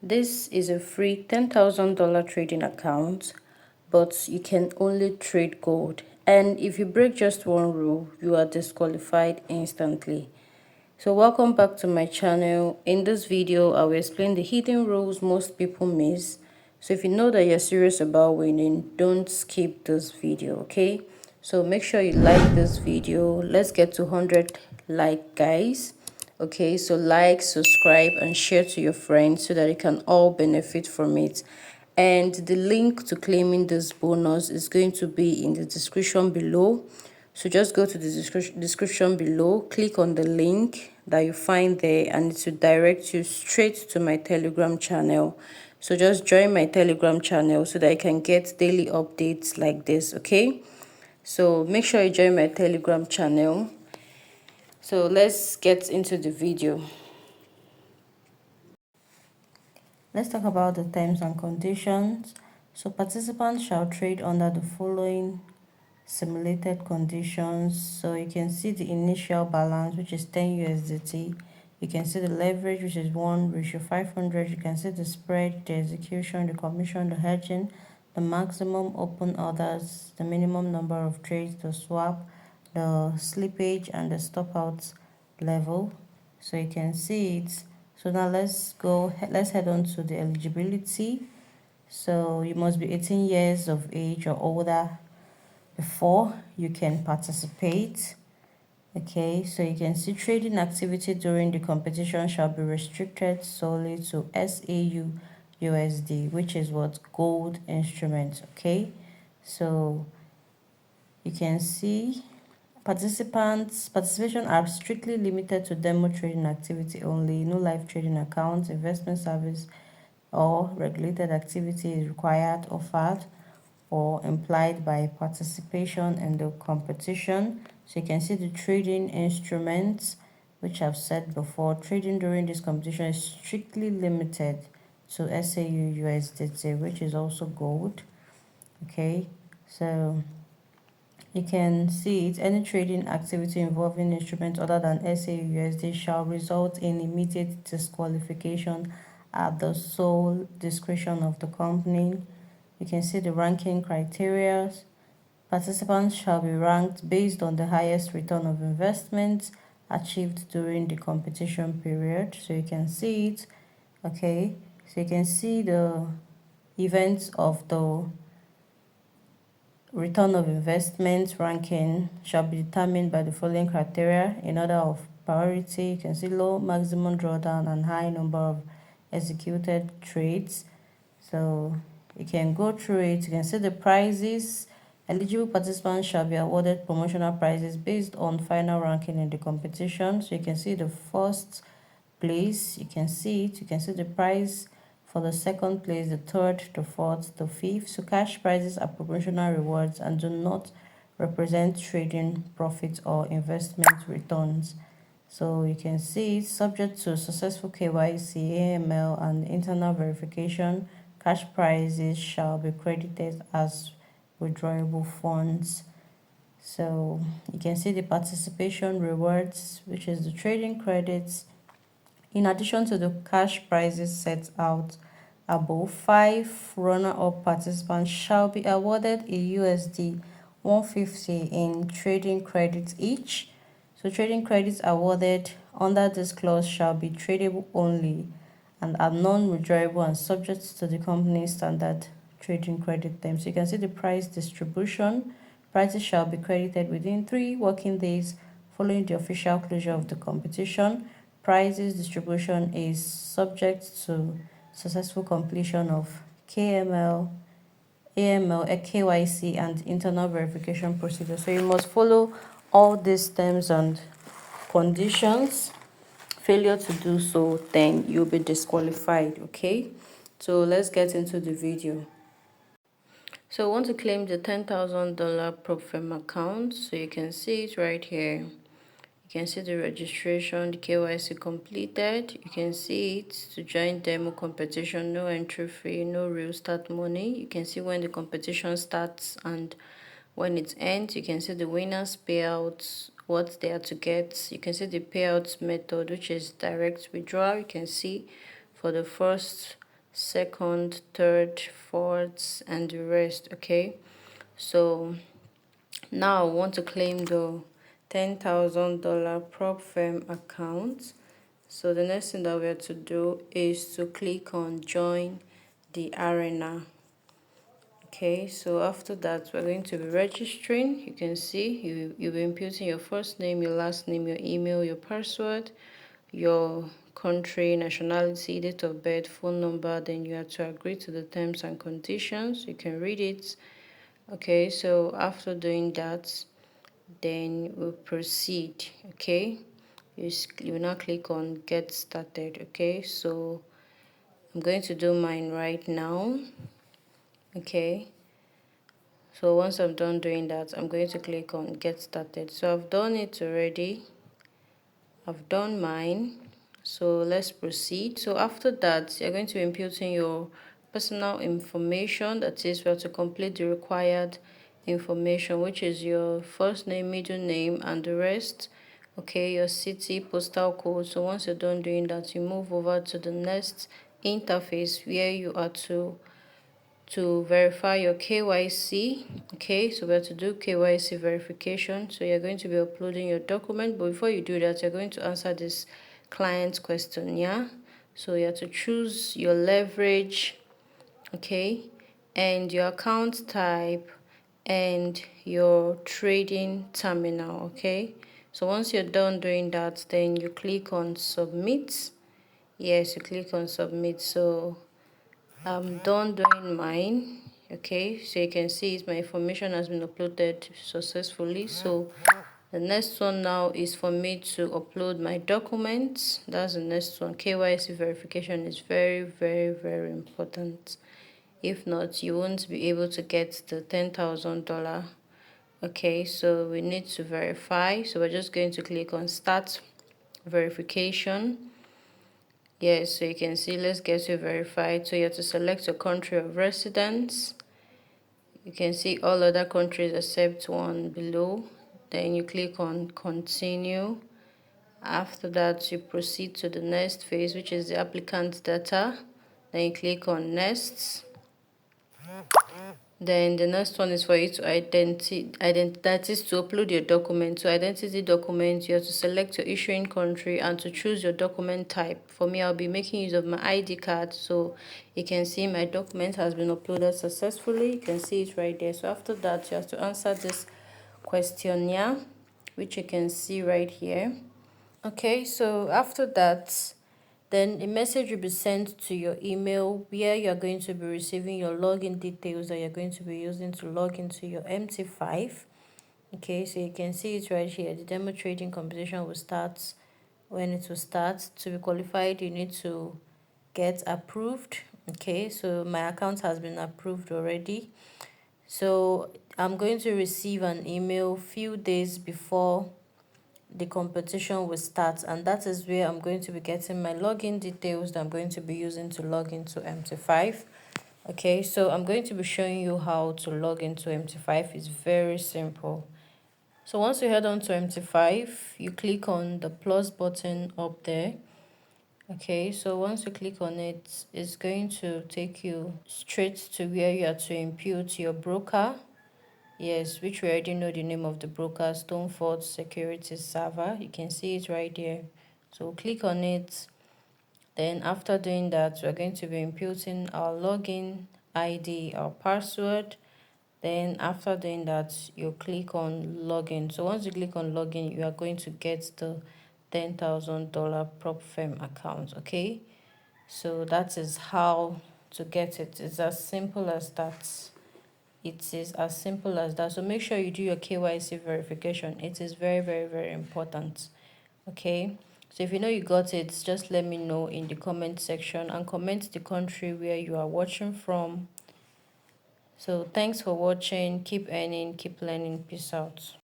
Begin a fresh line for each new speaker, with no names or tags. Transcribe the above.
This is a free $10,000 trading account, but you can only trade gold. And if you break just one rule, you are disqualified instantly. So welcome back to my channel. In this video, I will explain the hidden rules most people miss. So if you know that you're serious about winning, don't skip this video, okay? So make sure you like this video. Let's get to 100 like, guys. Okay, so like, subscribe, and share to your friends so that you can all benefit from it. And the link to claiming this bonus is going to be in the description below. So just go to the description below, click on the link that you find there, and it will direct you straight to my Telegram channel. So just join my Telegram channel so that you can get daily updates like this, okay? So make sure you join my Telegram channel. So let's get into the video. Let's talk about the terms and conditions. So participants shall trade under the following simulated conditions. So you can see the initial balance, which is 10 USDT. You can see the leverage, which is 1:500. You can see the spread, the execution, the commission, the hedging, the maximum open orders, the minimum number of trades, the swap, the slippage, and the stop out level. So you can see it. So now let's head on to the eligibility. So you must be 18 years of age or older before you can participate. Okay, so you can see trading activity during the competition shall be restricted solely to XAUUSD, which is what gold instruments. Okay, so you can see participation are strictly limited to demo trading activity only. No live trading accounts, investment service, or regulated activity is required, offered, or implied by participation in the competition. So you can see the trading instruments, which I've said before. Trading during this competition is strictly limited to XAUUSD, which is also gold. Okay, so you can see it. Any trading activity involving instruments other than XAUUSD shall result in immediate disqualification at the sole discretion of the company. You can see the ranking criteria. Participants shall be ranked based on the highest return of investment achieved during the competition period. So you can see it. Okay, so you can see the events of the return of investment ranking shall be determined by the following criteria in order of priority. You can see low maximum drawdown and high number of executed trades. So you can go through it. You can see the prizes. Eligible participants shall be awarded promotional prizes based on final ranking in the competition. So you can see the first place. You can see it. You can see the prize for the second place, the third, the fourth, the fifth. So cash prizes are promotional rewards and do not represent trading profits or investment returns. So you can see it's subject to successful KYC, AML, and internal verification. Cash prizes shall be credited as withdrawable funds. So you can see the participation rewards, which is the trading credits. In addition to the cash prizes set out above, 5 runner-up participants shall be awarded a USD 150 in trading credits each. So trading credits awarded under this clause shall be tradable only and are non-withdrawable and subject to the company's standard trading credit terms. So you can see the price distribution. Prices shall be credited within 3 working days following the official closure of the competition. Prizes distribution is subject to successful completion of KML, AML, KYC, and internal verification procedure. So you must follow all these terms and conditions. Failure to do so, then you'll be disqualified. Okay, so let's get into the video. So I want to claim the $10,000 prop firm account. So you can see it right here. You can see the registration, the KYC completed. You can see it to join demo competition, no entry fee, no real start money. You can see when the competition starts and when it ends. You can see the winners payouts, what they are to get. You can see the payouts method, which is direct withdrawal. You can see for the first second, third, fourth, and the rest. Okay, so now I want to claim the $10,000 prop firm account. So the next thing that we have to do is to click on join the arena. Okay, so after that we're going to be registering. You can see you'll be inputting your first name, your last name, your email, your password, your country, nationality, date of birth, phone number. Then you have to agree to the terms and conditions. You can read it. Okay, so after doing that, then we'll proceed. Okay, you now click on get started. Okay, so I'm going to do mine right now. Okay, so once I'm done doing that, I'm going to click on get started. So I've done it already. I've done mine. So let's proceed. So after that, you're going to be inputting your personal information. That is, we have to complete the required information, which is your first name, middle name, and the rest. Okay, your city, postal code. So once you're done doing that, you move over to the next interface where you are to verify your KYC. Okay, so we have to do KYC verification. So you're going to be uploading your document, but before you do that, you're going to answer this client questionnaire. So you have to choose your leverage, okay, and your account type and your trading terminal. Okay, so once you're done doing that, then you click on submit. Yes, you click on submit. So I'm done doing mine. Okay, so you can see my information has been uploaded successfully. So the next one now is for me to upload my documents. That's the next one. KYC verification is very, very, very important. If not, you won't be able to get the $10,000. Okay, so we need to verify. So we're just going to click on start verification. Yes, so you can see, let's get you verified. So you have to select your country of residence. You can see all other countries except one below. Then you click on continue. After that, you proceed to the next phase, which is the applicant data. Then you click on next. Then the next one is for you to that is to upload your document. So identity document, you have to select your issuing country and to choose your document type. For me, I'll be making use of my ID card. So you can see my document has been uploaded successfully. You can see it right there. So after that, you have to answer this questionnaire, which you can see right here. Okay, so after that, then a message will be sent to your email where you're going to be receiving your login details that you're going to be using to log into your MT5. Okay, so you can see it right here. The demo trading competition will start when it will start. To be qualified, you need to get approved. Okay, so my account has been approved already. So I'm going to receive an email few days before the competition will start, and that is where I'm going to be getting my login details that I'm going to be using to log into MT5. Okay, so I'm going to be showing you how to log into MT5. It's very simple. So once you head on to MT5, you click on the plus button up there. Okay, so once you click on it, it's going to take you straight to where you are to input your broker. Yes, which we already know the name of the broker, Stoneford Securities Server. You can see it right here. So click on it. Then after doing that, we're going to be inputting our login ID, our password. Then after doing that, you click on login. So once you click on login, you are going to get the $10,000 prop firm account. Okay, so that is how to get it. It's as simple as that. It is as simple as that. So make sure you do your KYC verification. It is very, very, very important. Okay, so if you know you got it, just let me know in the comment section and comment the country where you are watching from. So thanks for watching. Keep earning, keep learning. Peace out.